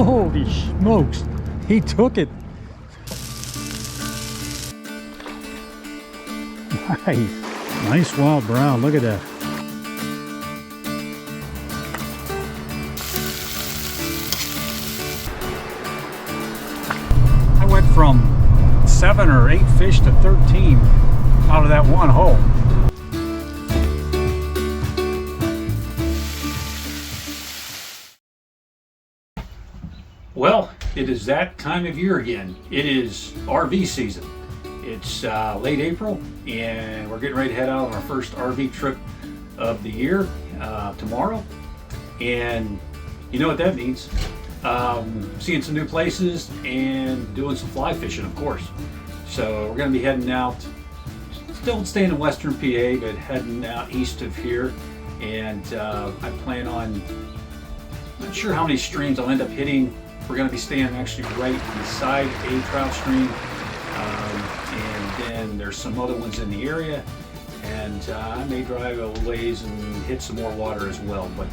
Holy smokes, he took it. Nice wild brown, look at that. I went from 7 or 8 fish to 13 out of that one hole. Well, it is that time of year again. It is RV season. It's late April, and we're getting ready to head out on our first RV trip of the year tomorrow. And you know what that means. Seeing some new places and doing some fly fishing, of course. So we're going to be heading out, still staying in western PA, but heading out east of here. And I plan on, not sure how many streams I'll end up hitting. We're going to be staying actually right beside a trout stream, and then there's some other ones in the area, and I may drive a ways and hit some more water as well, but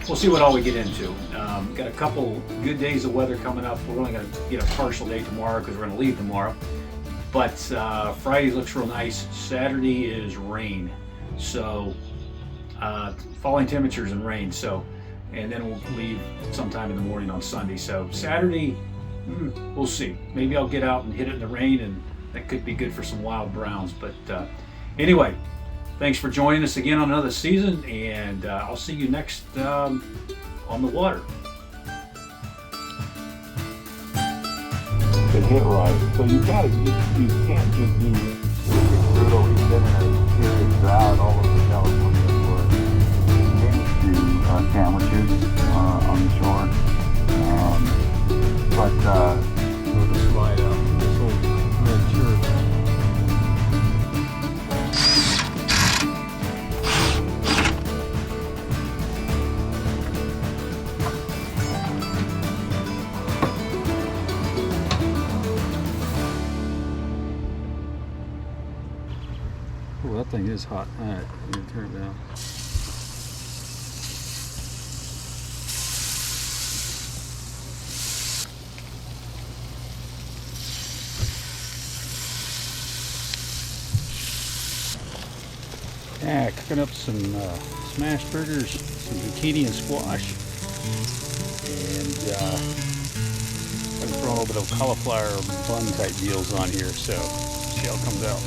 we'll see what all we get into. Got a couple good days of weather coming up. We're only going to get a partial day tomorrow because we're going to leave tomorrow, but Friday looks real nice. Saturday is rain, so falling temperatures and rain, so. And then we'll leave sometime in the morning on Sunday. So Saturday, we'll see. Maybe I'll get out and hit it in the rain, and that could be good for some wild browns. But anyway, thanks for joining us again on another season, and I'll see you next on the water. To hit right, so you can't just be brutal. We've been in a serious drought all over California for sandwiches on the shore, but Go to slide out this whole red shirt. Oh, that thing is hot. All right, I'm gonna turn it down. Yeah, cooking up some smashed burgers, some zucchini and squash, and I'm throwing a little bit of cauliflower bun type deals on here, so see how it comes out.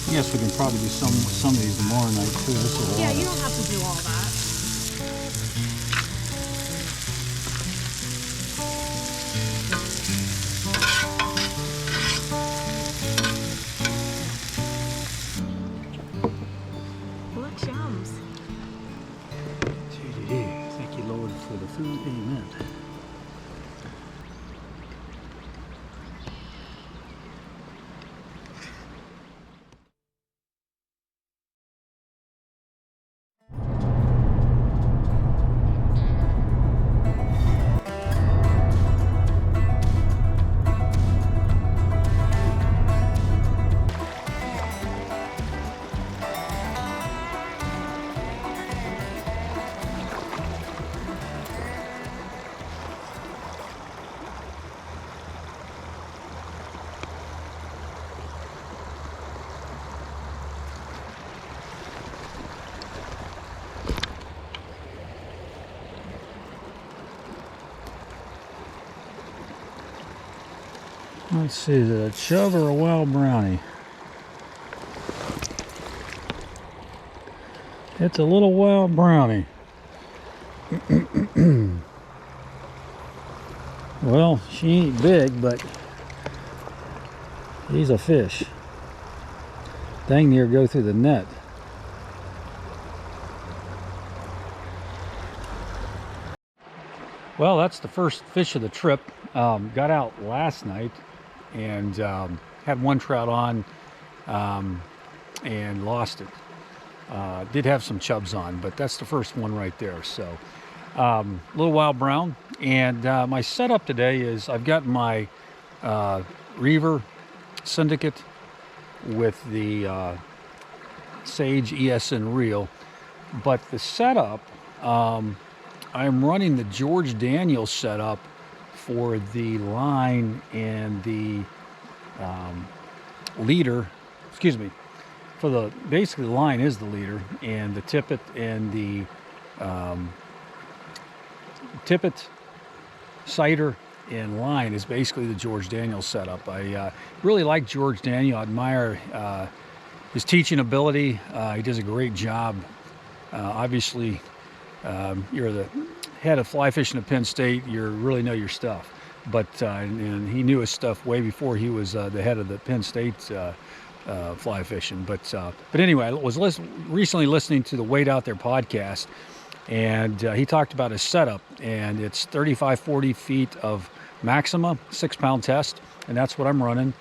Yes, we can probably do some of these tomorrow night too. Yeah, you don't have to do all that. Look, shams. Thank you, Lord, for the food. Amen. Let's see, is it a chub or a wild brownie? It's a little wild brownie. Well, she ain't big, but he's a fish. Dang near go through the net. Well, that's the first fish of the trip. Got out last night and had one trout on and lost it. Did have some chubs on, but that's the first one right there. So Little Wild Brown. And my setup today is I've got my Reaver Syndicate with the Sage ESN reel. But the setup, I'm running the George Daniel setup for the line and the leader. Excuse me. For the basically the line is the leader, and the tippet and the tippet, cider, and line is basically the George Daniel setup. I really like George Daniel. I admire his teaching ability. He does a great job. Obviously, you're the head of fly fishing at Penn State. You really know your stuff. But and he knew his stuff way before he was the head of the Penn State fly fishing. But anyway, I was recently listening to the Wade Out There podcast, and he talked about his setup, and it's 35-40 feet of Maxima 6-pound test, and that's what I'm running.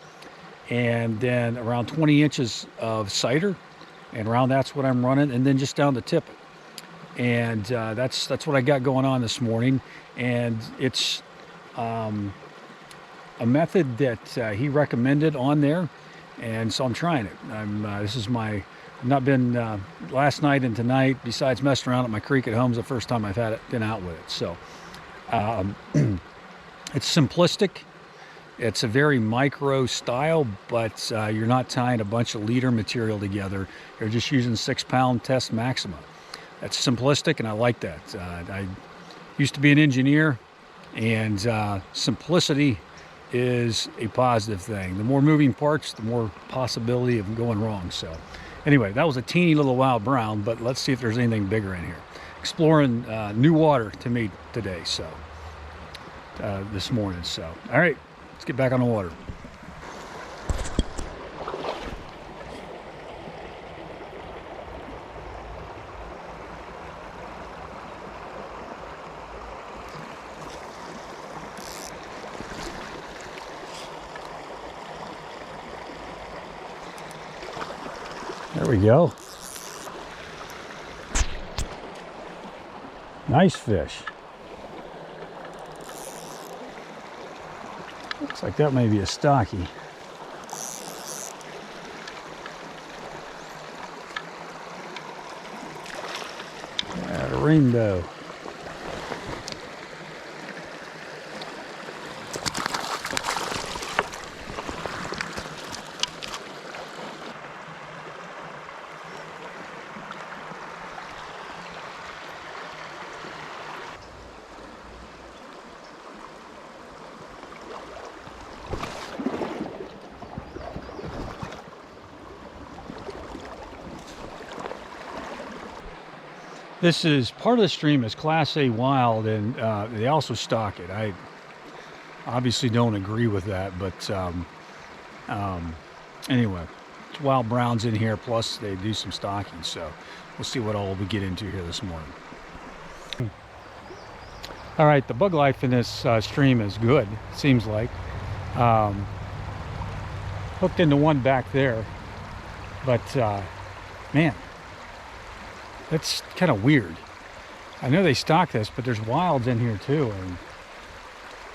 And then around 20 inches of cider, and around that's what I'm running, and then just down the tip. And that's what I got going on this morning. And it's a method that he recommended on there, and so I'm trying it. I've not been last night and tonight, besides messing around at my creek at home, is the first time I've been out with it. So it's simplistic. It's a very micro style, but you're not tying a bunch of leader material together. You're just using 6-pound test Maxima. That's simplistic, and I like that. I used to be an engineer, and simplicity is a positive thing. The more moving parts, the more possibility of going wrong. So anyway, that was a teeny little Wild Brown, but let's see if there's anything bigger in here. Exploring new water to me today, so this morning. So all right, let's get back on the water. There we go. Nice fish. Looks like that may be a stocky. Yeah, a rainbow. This is part of the stream is Class A wild, and they also stock it. I obviously don't agree with that, but anyway, it's wild browns in here, plus they do some stocking, so we'll see what all we get into here this morning. All right, the bug life in this stream is good, it seems like. Hooked into one back there, but man, that's kind of weird. I know they stock this, but there's wilds in here too, and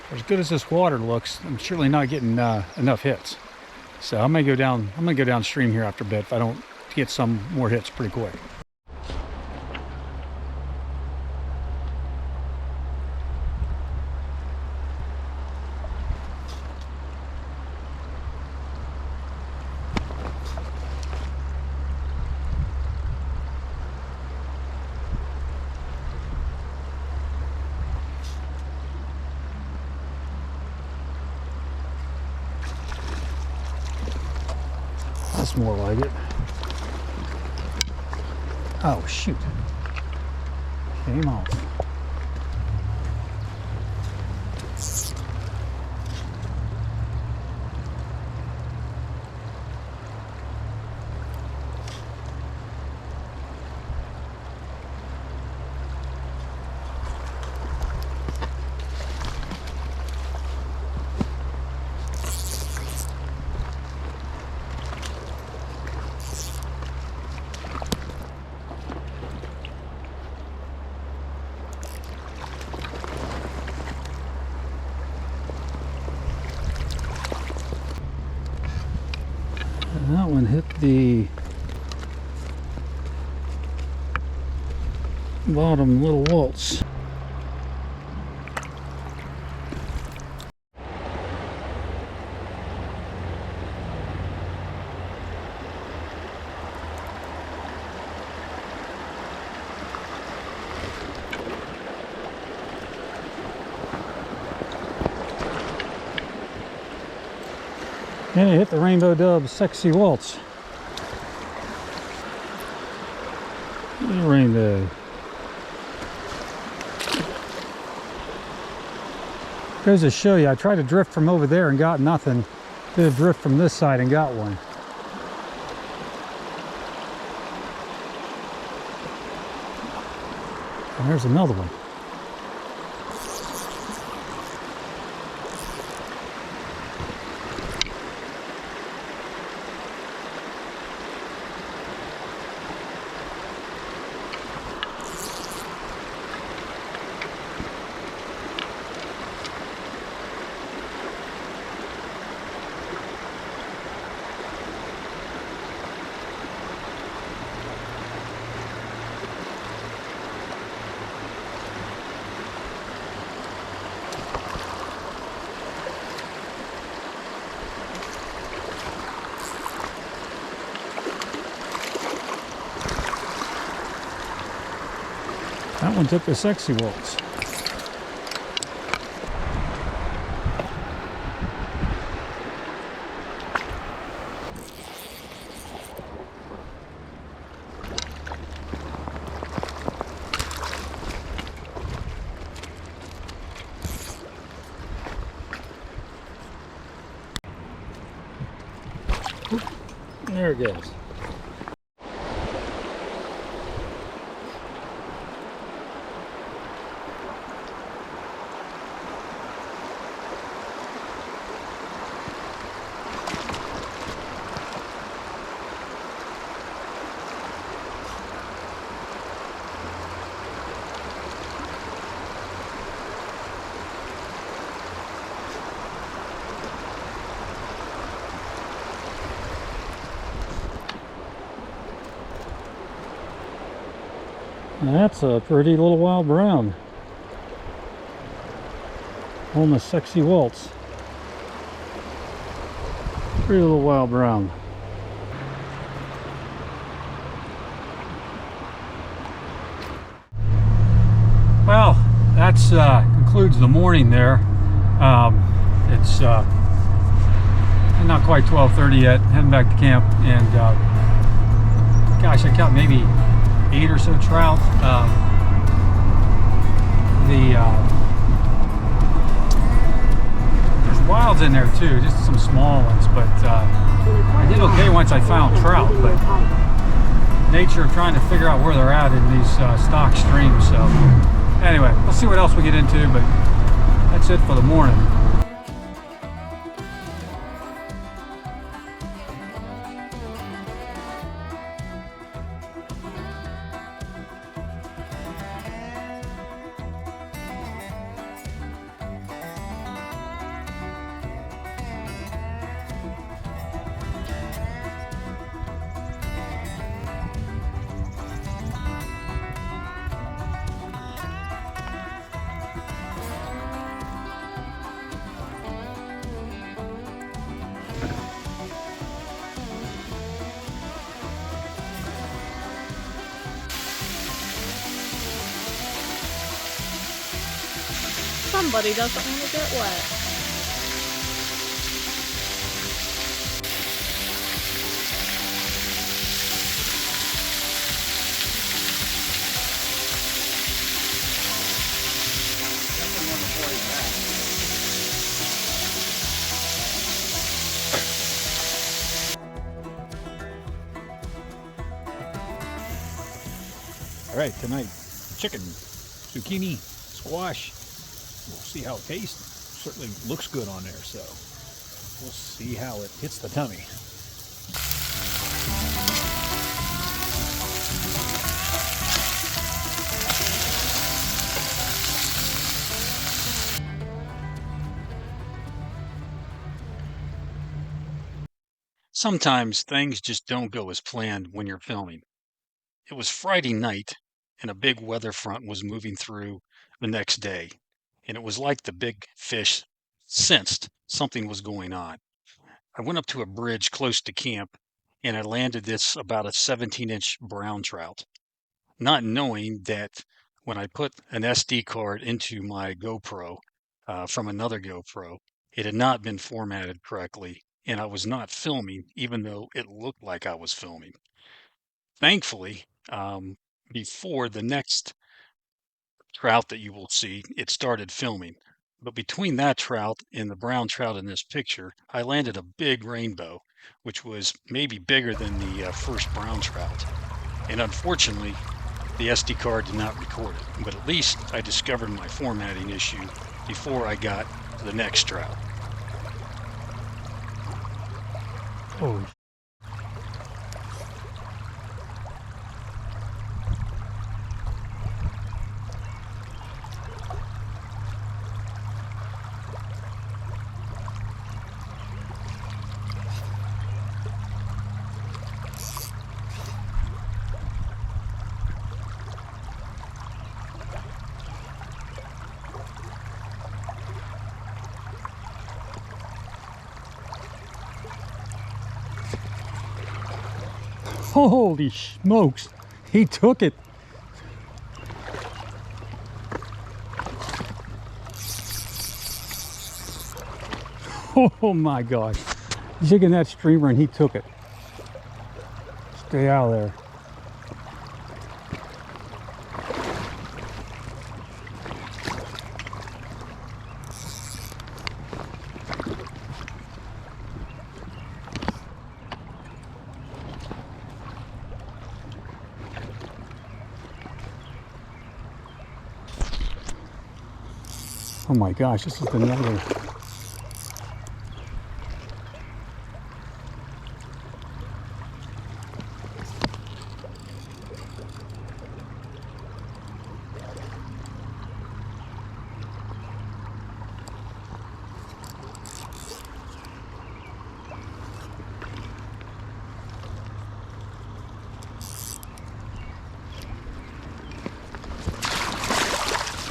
as good as this water looks, I'm surely not getting enough hits. So I'm gonna go downstream here after a bit if I don't get some more hits pretty quick. That's more like it. Oh, shoot. Came off. one hit the bottom little waltz. And it hit the Rainbow Dub's Sexy Waltz. Rainbow. Goes to show you, I tried to drift from over there and got nothing. Did a drift from this side and got one. And there's another one. That one took the Sexy Waltz. There it goes. That's a pretty little wild brown on the Sexy Waltz. Pretty little wild brown. Well, that's concludes the morning there. It's not quite 12:30 yet. Heading back to camp, and gosh, I caught maybe 8 or so trout. There's wilds in there too, just some small ones, but I did okay once I found trout. But nature trying to figure out where they're at in these stock streams. So anyway, we'll see what else we get into, but that's it for the morning. Somebody doesn't want to get wet. All right, tonight, chicken, zucchini, squash. We'll see how it tastes. Certainly looks good on there, so we'll see how it hits the tummy. Sometimes things just don't go as planned when you're filming. It was Friday night, and a big weather front was moving through the next day, and it was like the big fish sensed something was going on. I went up to a bridge close to camp, and I landed this about a 17-inch brown trout, not knowing that when I put an SD card into my GoPro from another GoPro, it had not been formatted correctly, and I was not filming, even though it looked like I was filming. Thankfully, before the next trout that you will see, it started filming. But between that trout and the brown trout in this picture, I landed a big rainbow, which was maybe bigger than the first brown trout. And unfortunately, the SD card did not record it, but at least I discovered my formatting issue before I got to the next trout. Holy. Holy smokes, he took it. Oh my gosh, jigging that streamer and he took it. Stay out of there. Oh my gosh, this is another.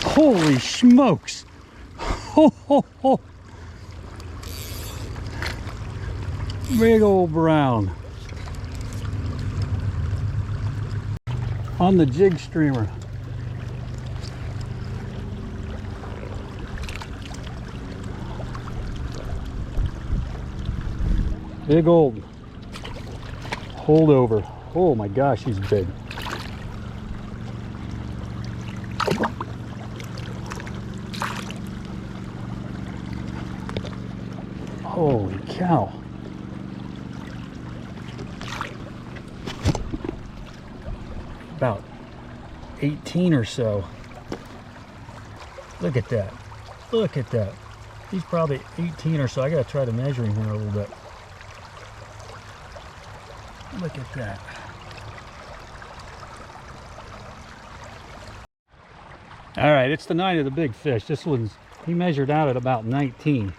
Holy smokes! Ho, ho, ho. Big old brown on the jig streamer. Big old holdover. Oh my gosh, he's big. Holy cow. About 18 or so. Look at that. Look at that. He's probably 18 or so. I gotta try to measure him here a little bit. Look at that. All right, it's the night of the big fish. This one's, he measured out at about 19.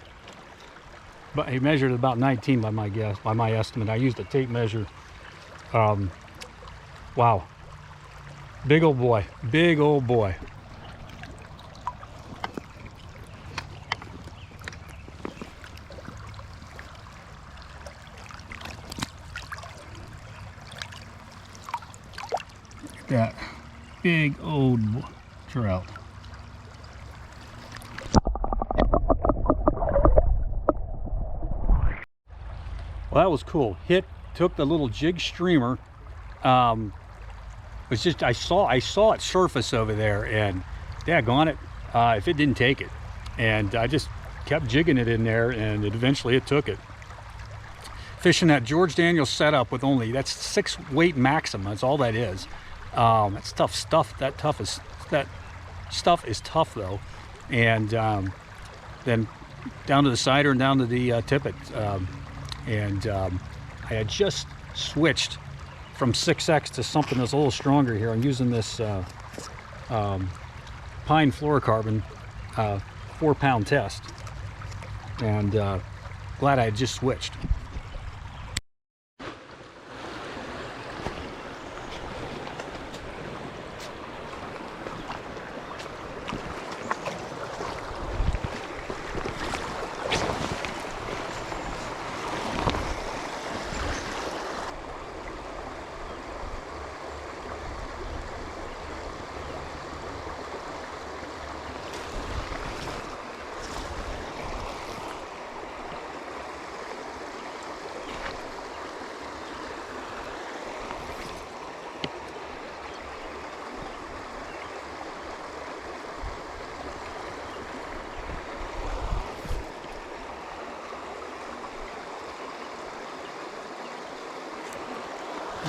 But he measured about 19 by my guess, by my estimate. I used a tape measure. Wow. Big old boy. Big old boy. Look at that. Big old trout. Well, that was cool. Hit, took the little jig streamer. It's just I saw it surface over there, and daggone it, if it didn't take it, and I just kept jigging it in there, and eventually it took it. Fishing that George Daniel setup with only, that's 6 weight maximum. That's all that is. That's tough stuff. That stuff is tough though, and then down to the cider and down to the tippet. I had just switched from 6X to something that's a little stronger here. I'm using this pine fluorocarbon 4-pound test, and glad I had just switched.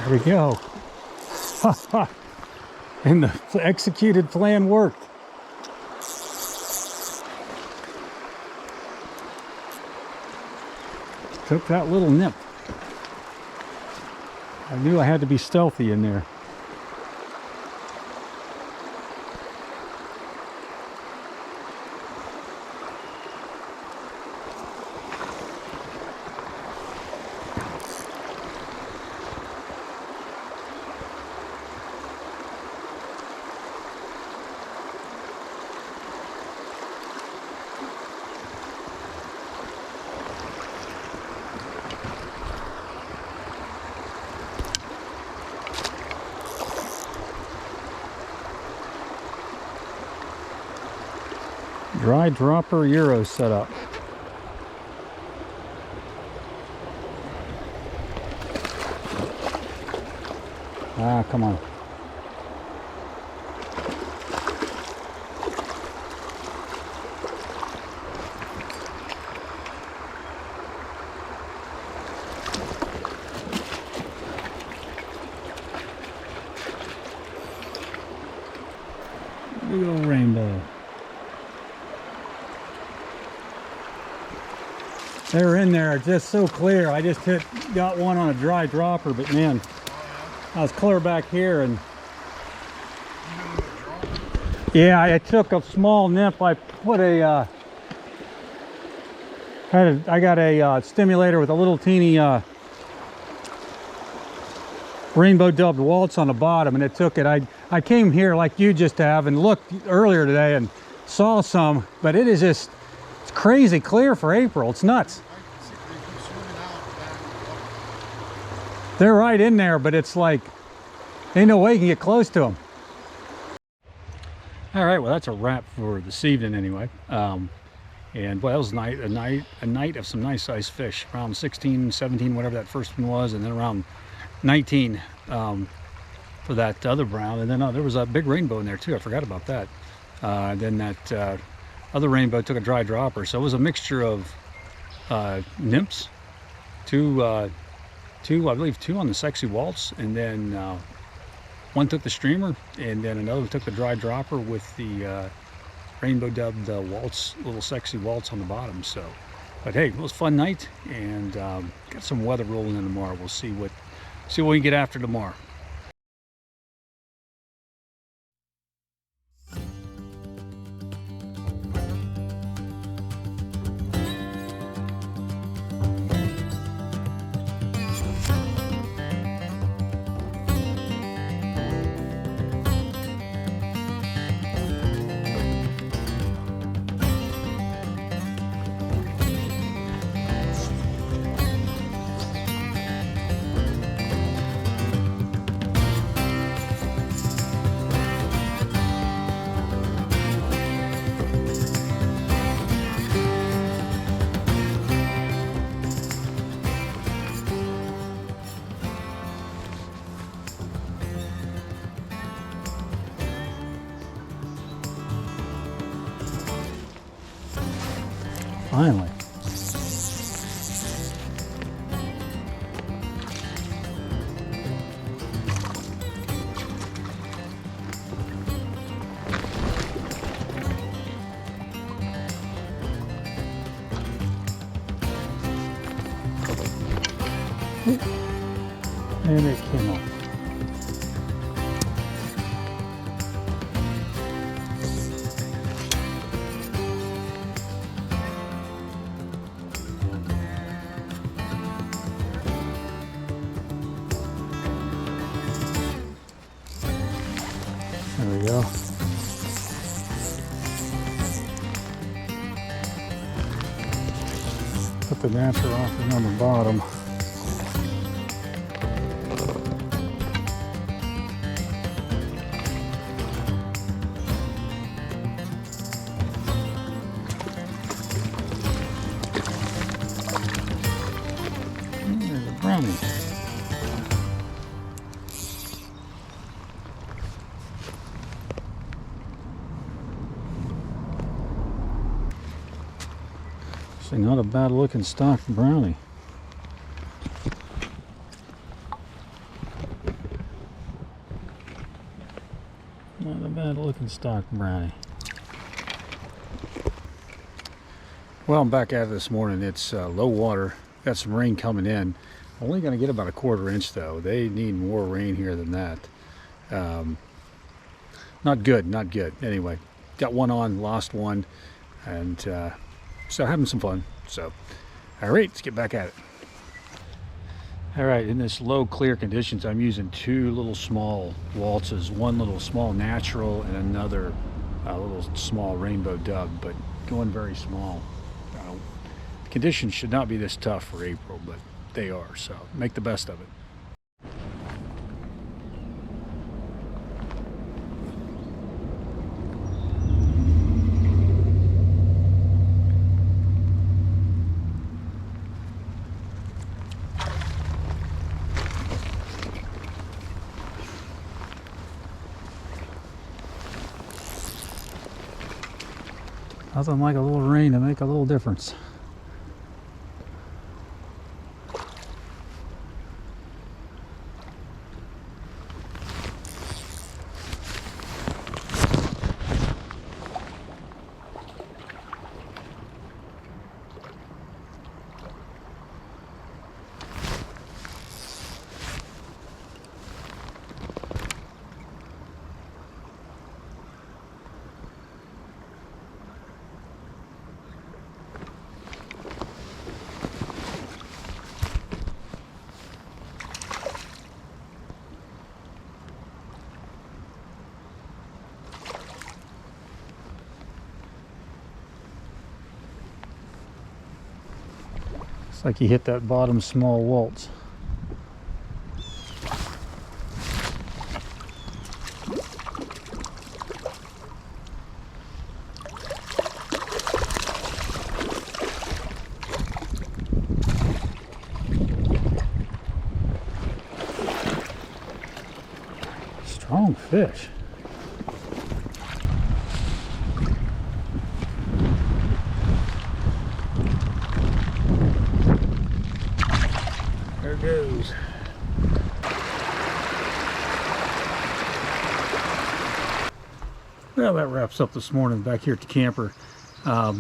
There we go. And the executed plan worked. Took that little nip. I knew I had to be stealthy in there. Dry dropper Euro setup. Ah, come on. Big old rainbow. They were in there just so clear. I just got one on a dry dropper, but man, I was clear back here, and yeah, I took a small nymph. I put I got a stimulator with a little teeny rainbow dubbed waltz on the bottom, and it took it. I came here like you just have and looked earlier today and saw some, but it is just, it's crazy clear for April. It's nuts. They're right in there, but it's like, ain't no way you can get close to them. All right, well, that's a wrap for this evening anyway. And well, that was a night of some nice sized fish, around 16, 17, whatever that first one was, and then around 19 for that other brown. And then there was a big rainbow in there too. I forgot about that. Then that other rainbow took a dry dropper. So it was a mixture of nymphs, I believe two on the sexy waltz, and then one took the streamer, and then another took the dry dropper with the rainbow dubbed waltz, little sexy waltz on the bottom. So, but hey, it was a fun night, and got some weather rolling in tomorrow. We'll see what we can get after tomorrow. Finally. And it came off. There we go. Put the dancer off on the bottom. There's a brownie. Not a bad looking stock brownie. Good stock brownie. Well, I'm back at it this morning. It's low water. Got some rain coming in. Only going to get about a 1/4 inch though. They need more rain here than that. Not good, not good. Anyway, got one on, lost one, and so having some fun. So, all right, let's get back at it. All right, in this low clear conditions, I'm using 2 little small waltzes, one little small natural and another little small rainbow dub, but going very small. Conditions should not be this tough for April, but they are, so make the best of it. Nothing like a little rain to make a little difference. It's like you hit that bottom small waltz. Strong fish. There goes. Well, that wraps up this morning back here at the camper. Got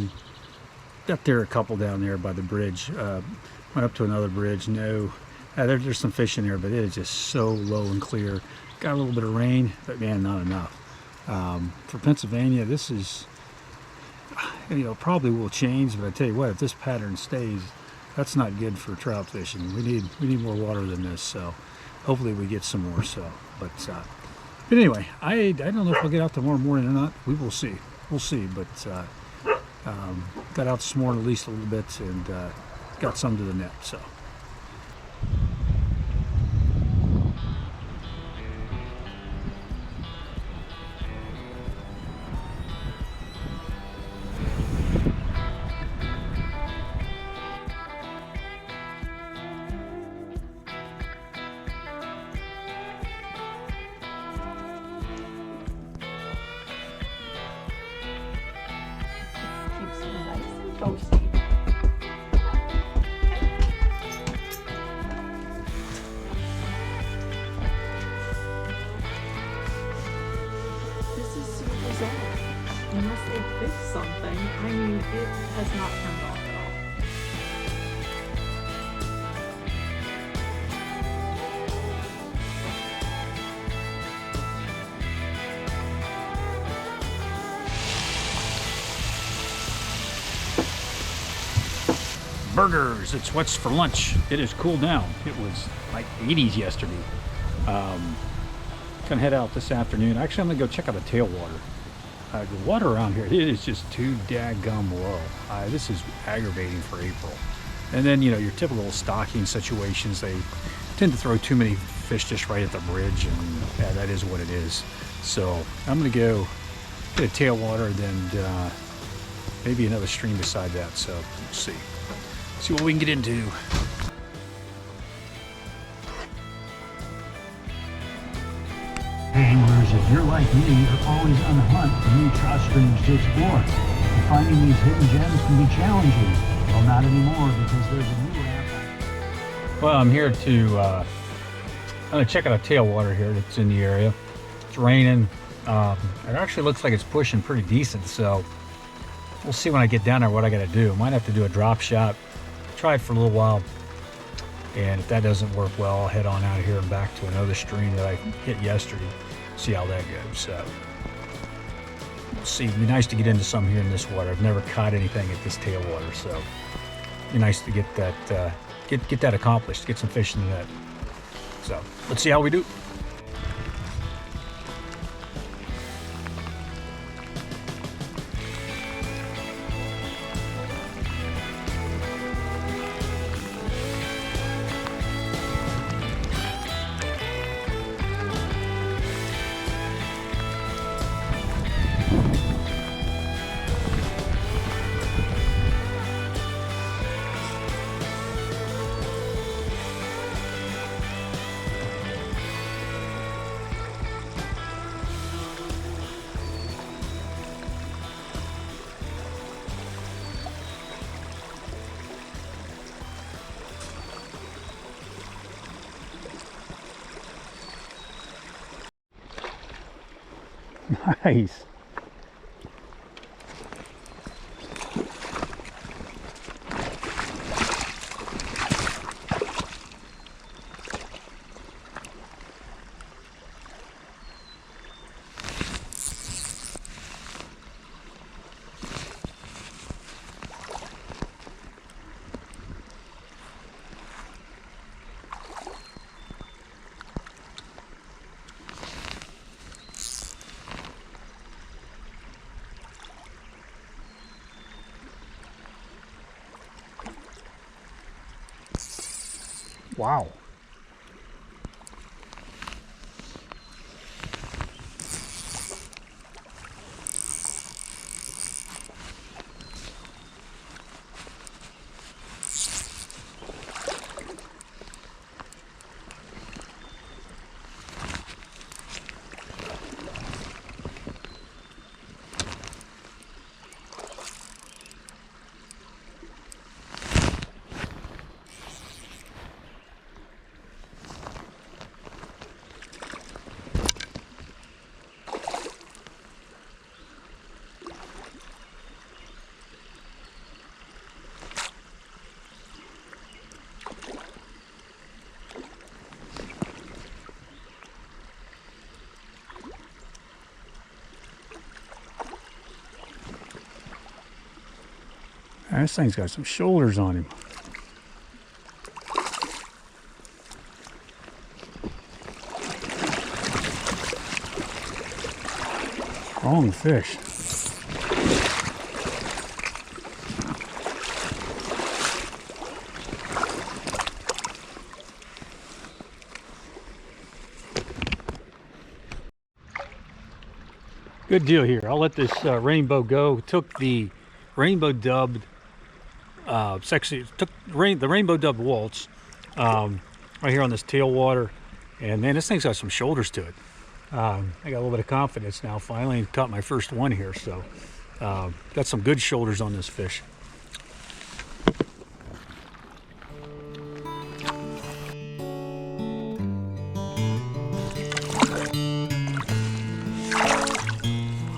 there a couple down there by the bridge. Went up to another bridge. No, there's some fish in there, but it is just so low and clear. Got a little bit of rain, but man, not enough. For Pennsylvania, this is, probably will change, but I tell you what, if this pattern stays, that's not good for trout fishing. We need more water than this, so hopefully we get some more. So, but anyway, I don't know if I'll get out tomorrow morning or not. We will see. We'll see. But got out this morning at least a little bit and got some to the net. So. Toasty. This is so bizarre. Unless they fix something, I mean, it has not turned off at all. Burgers, it's what's for lunch. It has cooled down. It was like 80s yesterday. Gonna head out this afternoon. Actually, I'm gonna go check out the Tailwater. The water around here, it is just too daggum low. This is aggravating for April. And then, your typical stocking situations, they tend to throw too many fish just right at the bridge, and that is what it is. So I'm gonna go get a Tailwater and then maybe another stream beside that. So we'll see what we can get into. Anglers, if you're like me, you're always on the hunt for new trout streams to explore. And finding these hidden gems can be challenging. Well, not anymore, because there's a new app. Well, I'm here to I'm gonna check out a Tailwater here that's in the area. It's raining, It actually looks like it's pushing pretty decent, so we'll see when I get down there what I gotta do. Might have to do a drop shot, try it for a little while, and if that doesn't work well, I'll head on out of here and back to another stream that I hit yesterday, see how that goes. So we'll see. It'd be nice to get into some here in this water. I've never caught anything at this tailwater, so it'd be nice to get that get that accomplished, get some fish in the net. So let's see how we do. Nice. Wow. This thing's got some shoulders on him. Strong fish. Good deal here. I'll let this rainbow go. Took the rainbow dubbed the rainbow dubbed waltz right here on this tailwater, and man, this thing's got some shoulders to it. I got a little bit of confidence now. Finally caught my first one here, so got some good shoulders on this fish.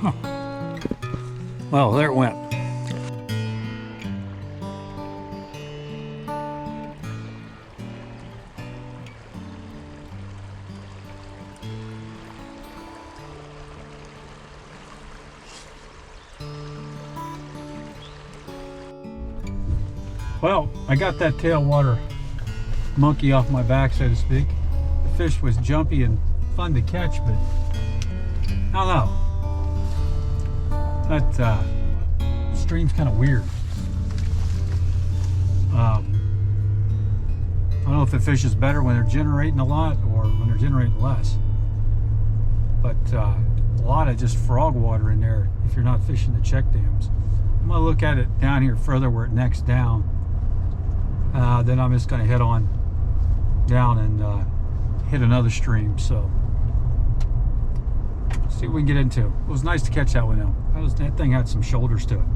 Huh. Well, there it went. Well, I got that tailwater monkey off my back, so to speak. The fish was jumpy and fun to catch, but I don't know. That stream's kind of weird. I don't know if the fish is better when they're generating a lot or when they're generating less. But a lot of just frog water in there if you're not fishing the check dams. I'm gonna look at it down here further where it necks down. Then I'm just gonna head on down and hit another stream. So see what we can get into. It was nice to catch that one though. That thing had some shoulders to it.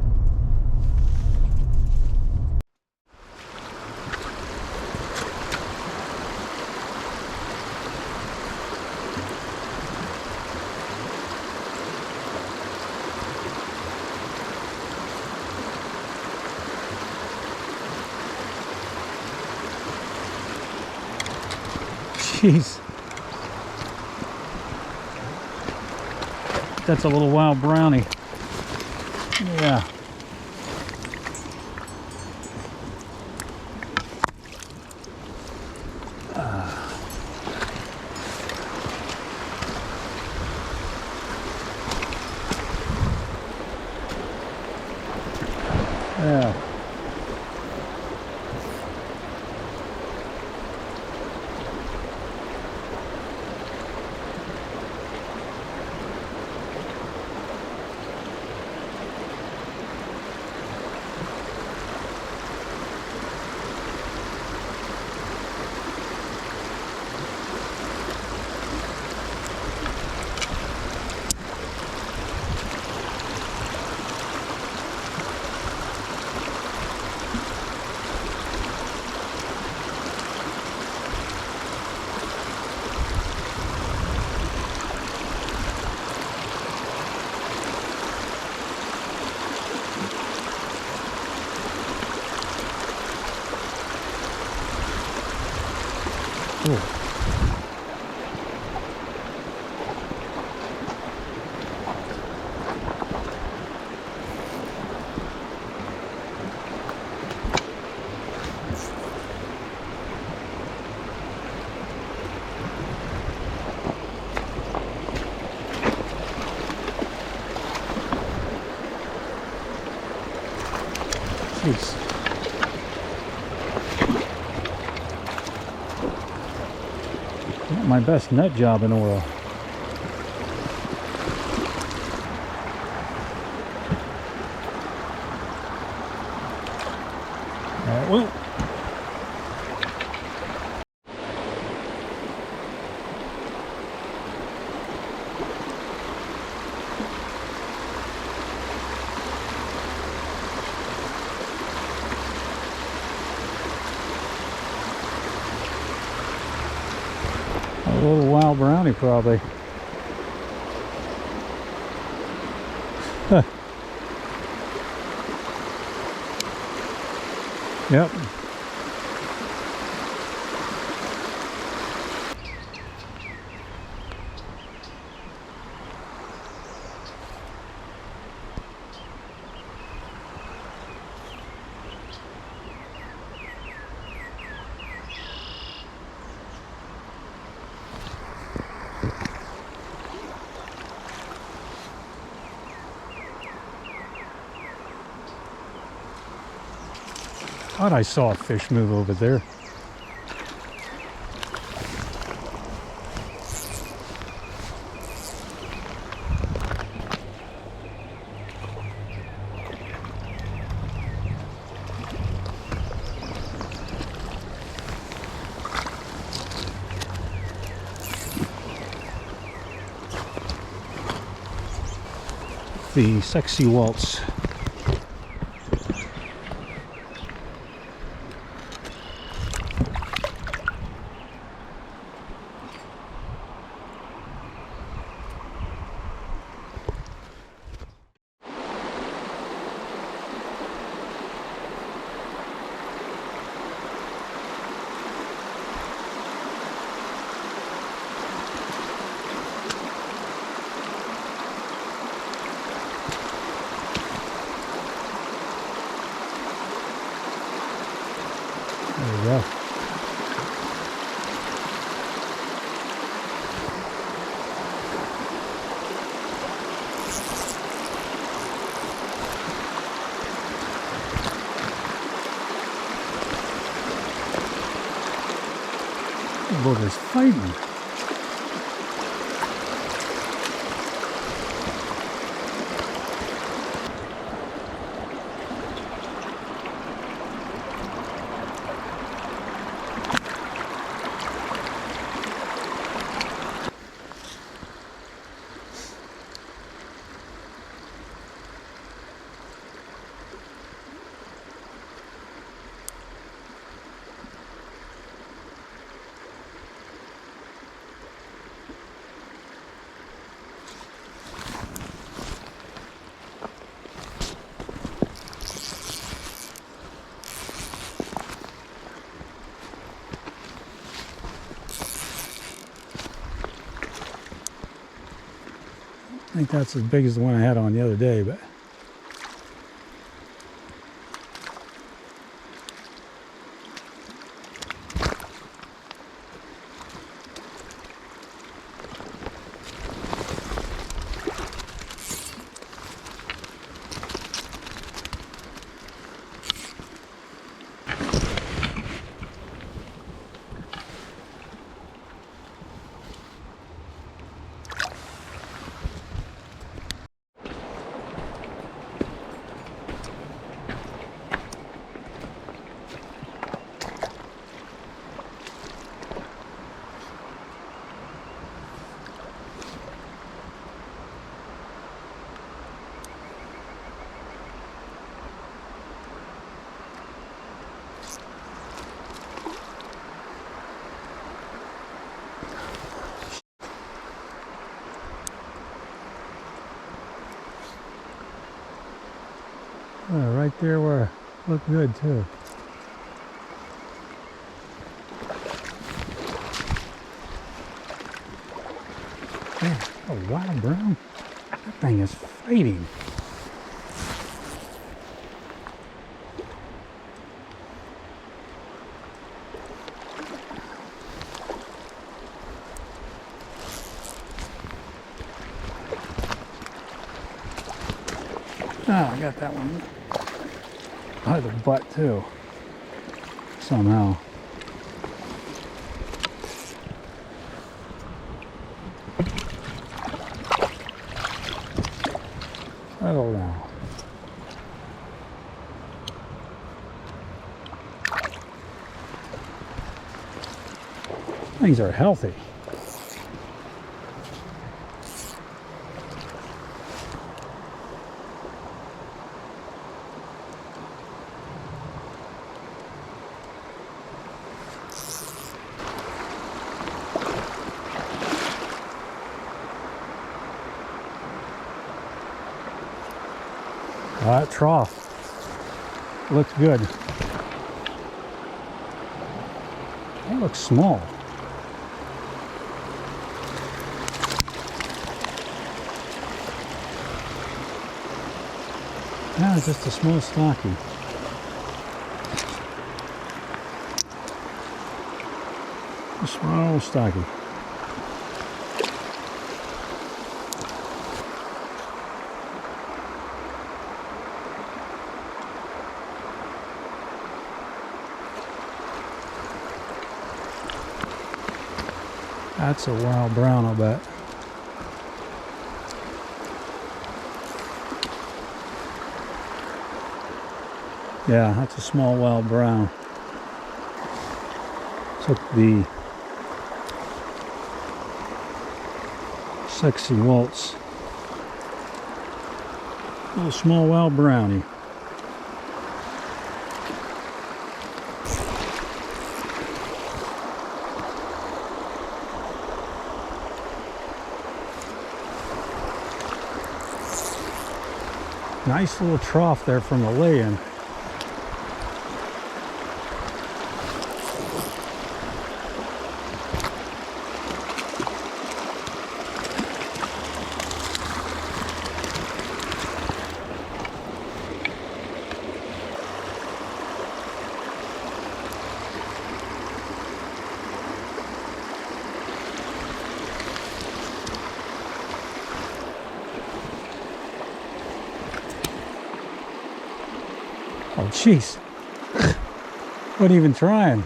Jeez. That's a little wild brownie. Yeah. Yeah. Cool. Jeez. Not my best nut job in a while. Well. A little wild brownie, probably. Yep. Thought I saw a fish move over there. The Sexy Waltz. There you go. Booger's fighting. think that's as big as the one I had on the other day, but right there where it looked good too. Man, a wild brown. That thing is fighting. Ah, I got that one. By the butt too. Somehow. Settle down. Things are healthy. That trough looks good. That looks small. That is just a small stocky. A small stocky. That's a wild brown, I'll bet. Yeah, that's a small wild brown. Took the Sexy Waltz. Little small wild brownie. Nice little trough there from the lay-in. Oh, jeez. Wasn't even trying.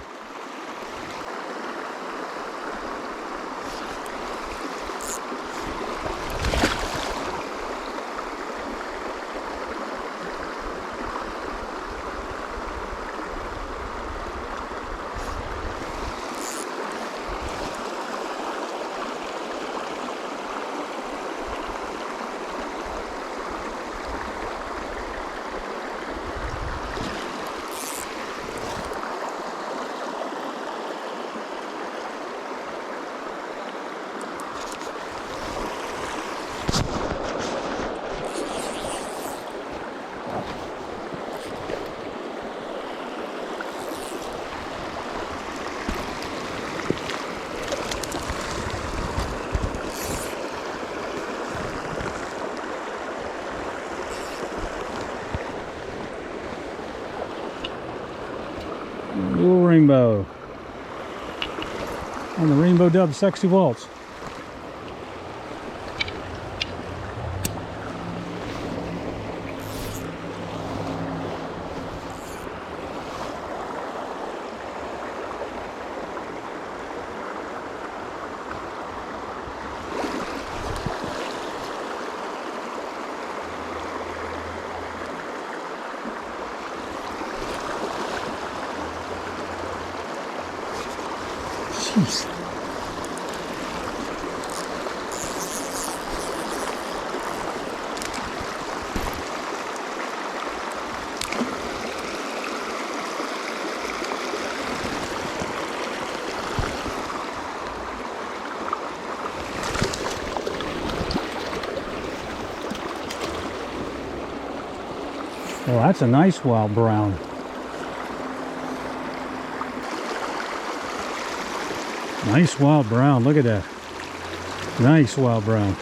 Little rainbow. On the rainbow dub sexy waltz. Jeez. Well, that's a nice wild brown. Nice wild brown, look at that. Nice wild brown.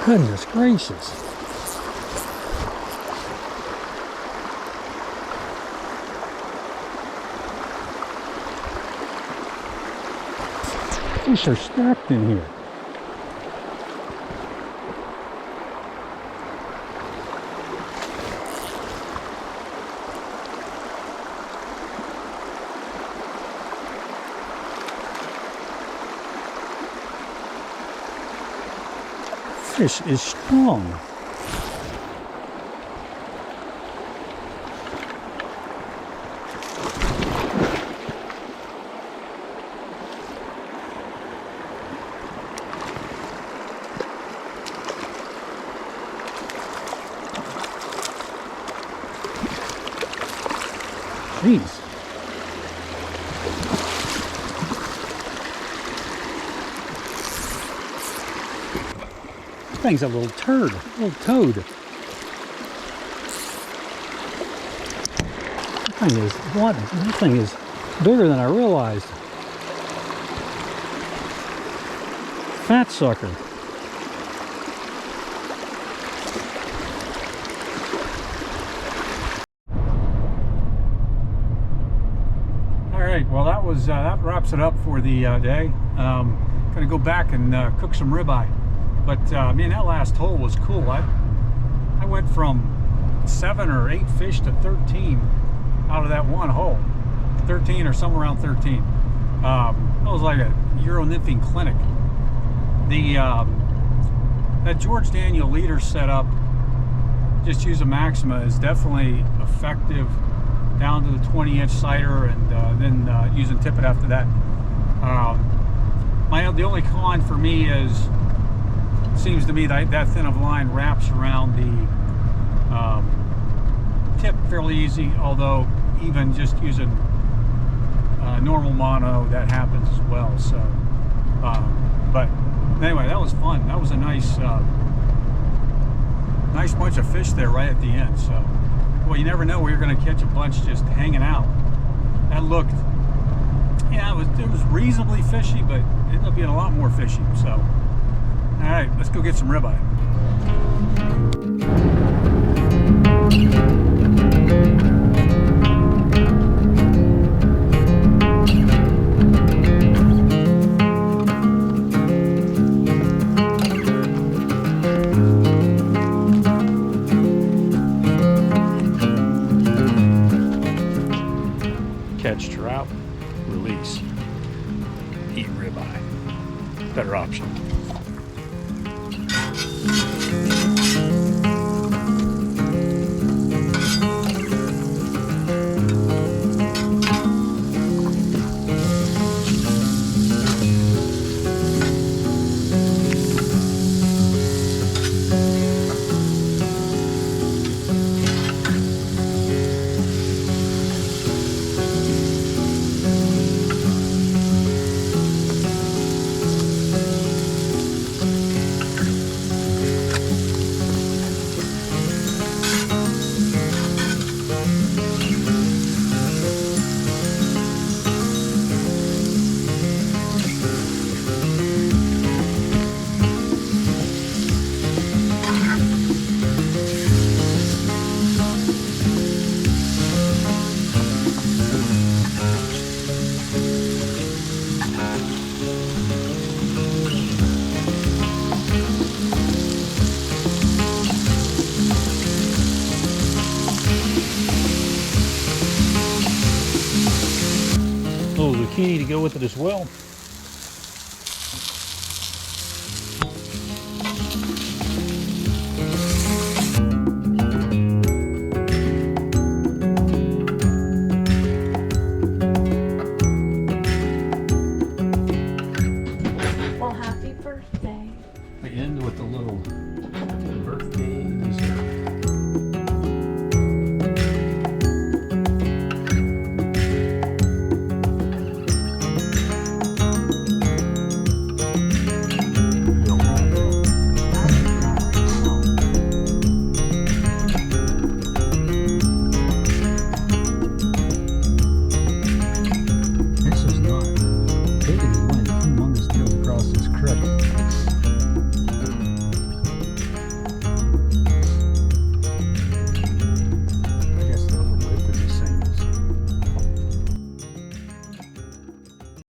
Goodness gracious. Fish are stacked in here. Fish is strong. Jeez. That thing's a little turd, a little toad. That thing is bigger than I realized. Fat sucker. Well, that wraps it up for the day. Gonna go back and cook some ribeye. But man, that last hole was cool. I went from 7 or 8 fish to 13 out of that one hole. 13 or somewhere around 13. That was like a Euronymphing clinic. That George Daniel leader setup, just use a Maxima, is definitely effective down to the 20-inch sighter, and then using tippet after that. The only con for me is, it seems to me that thin of line wraps around the tip fairly easy, although even just using normal mono, that happens as well. So, but anyway, that was fun. That was a nice bunch of fish there right at the end. So, well, you never know where you're going to catch a bunch just hanging out. That looked, yeah, it was reasonably fishy, but it ended up being a lot more fishy. So, all right, let's go get some ribeye. Catch trout, release, eat ribeye. Better option. to go with it as well. Well, happy birthday. I end with a little birthday dessert. This is not big as one humongous tails across this creek.